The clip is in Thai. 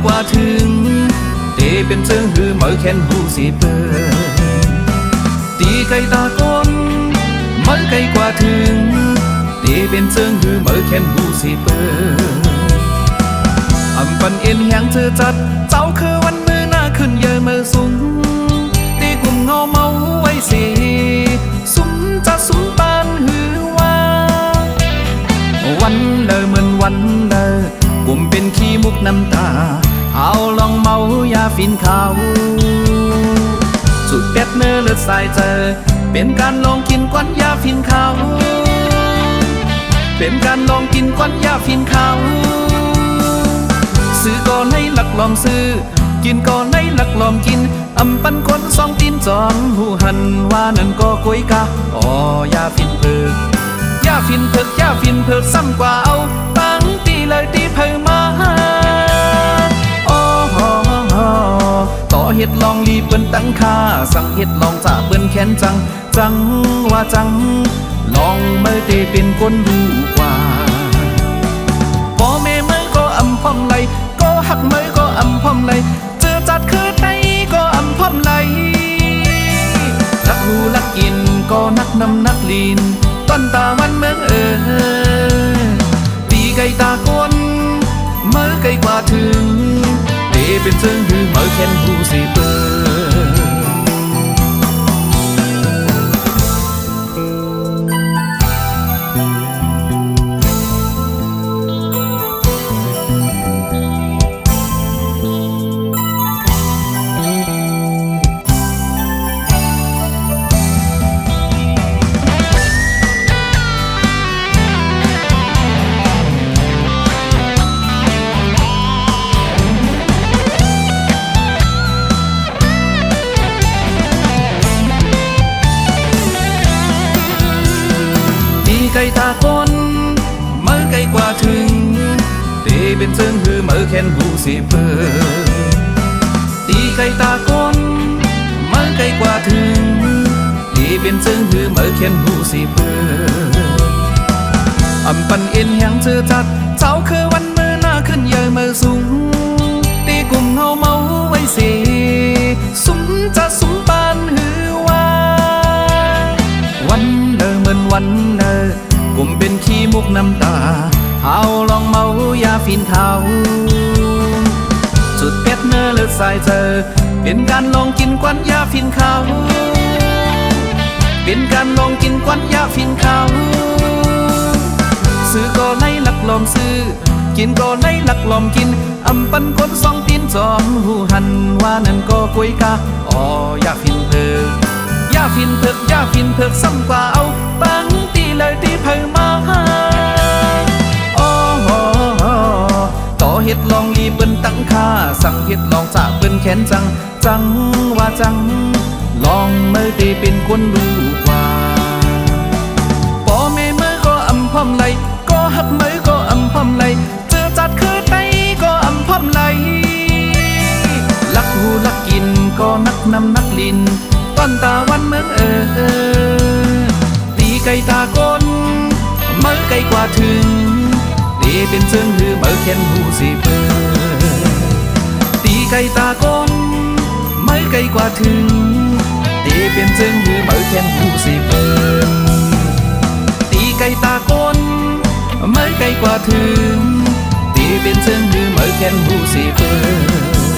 กว่าถึงเตเป็นเชิงหือเหมอแค้นหูสิเปิดตีไก่ตาก้นเหมอไกลกว่าถึงเตเป็นเชิงหือเหมอแค้นหูสิเปิดอำปันเอ็นแหงเธอจัดเจ้าคือวันมือหน้าขึ้นเยอะเมื่อสูงตีกลุ่มเงาเมาไว้สิสุมจะสุมปานหือว่าวันเลอเหมือนวันเลอกลุ่มเป็นขี้มุกน้ำตาเอาลองเมายาฟินขาวสุดเป็ดเนื้อเลือดสายเจอเป็นการลองกินก้อนยาฟินขาวเป็นการลองกินก้อนยาฟินขาวซื้อก่อนให้หลักลอมซื้อกินก่อนให้หลักลอมกินอำปันคนสองตีนจอมหูหันว่านั่นก็กุยกะอ๋อยาฟินเพิกยาฟินเพิกยาฟินเพิกซ้ำกว่าเอาตั้งตีเลยตีเพิ่มมาต่อเฮ็ดลองรีเปิ้นตั้งค่าสั่งเฮ็ดลองจ่าเปิ้นแค้นจังจังว่าจังลองเมื่อเตเป็นคนรู้กว่าพ่อแม่เมื่อก็อำพอมไหลก็หักเมื่อก็อำพอมไหลเจอจัดคือไตก็อำพอมไหลรักหูรักกินก็นักนำนักลีนต้นตาวันเมืองตีไก่ตาก้นเมื่อไกลกว่าถึงเป็นเชิงหือเหมอแค้นหูสิเปิไก่ตาก้นเมื่อไกลกว่าถึงเตเป็นเชิงหือเหมอแค้นหูสิเปิดตีไก่ตาก้นเมื่อไกลกว่าถึงเตเป็นเชิงหือเหมอแค้นหูสิเปิดอำปันเอ็นแหงเธอจัดเจ้าคือวันมือหน้าขึ้นเยอะเมื่อสูงตีกลุ่มเงาเมาไว้สิสุมจะสุมปานหือว่าวันเลอเหมือนวันเลอกลุ่มเป็นขี้มุกน้ำตาเอาลองเมายาฟินขาวจุดเป็ดเนื้อเลือดสายเจอเป็นการลองกินควันยาฟินขาวเป็นการลองกินควันยาฟินขาวซื้อก็ไล่หลักลอมซื้อกินก็ไล่หลักลอมกินอำปันคนสองตีนจอมหูหันว่านั่นก็กุยกะอ๋อยาฟินเพิกยาฟินเพิกยาฟินเพิกซ้ำกว่าเอาตั้งตีเลยตีเพิ่มมาต่อเฮ็ดลองรีเปิ้นตั้งค่าสั่งเฮ็ดลองจ่าเปิ้นแค้นจังจังว่าจังลองเมื่อตีเป็นคนรู้กว่าพ่อแม่เมื่อก็อำพอมไหลก็หักเมื่อก็อำพอมไหลเจอจัดคือไตก็อำพอมไหลลักหูลักกินก็นักนำนักลินต้นตาวันเมืองตีไก่ตาก้นเมื่อไกลกว่าถึงตีเป็นเชิงหือเหมอแค้นหูสิเปิดตีไก่ตาก้นเมื่อไกลกว่าถึงตีเป็นเชิงหือเหมอแค้นหูสิเปิดตีไก่ตาก้นเมื่อไกลกว่าถึงตีเป็นเชิงหือเหมอแค้นหูสิเปิด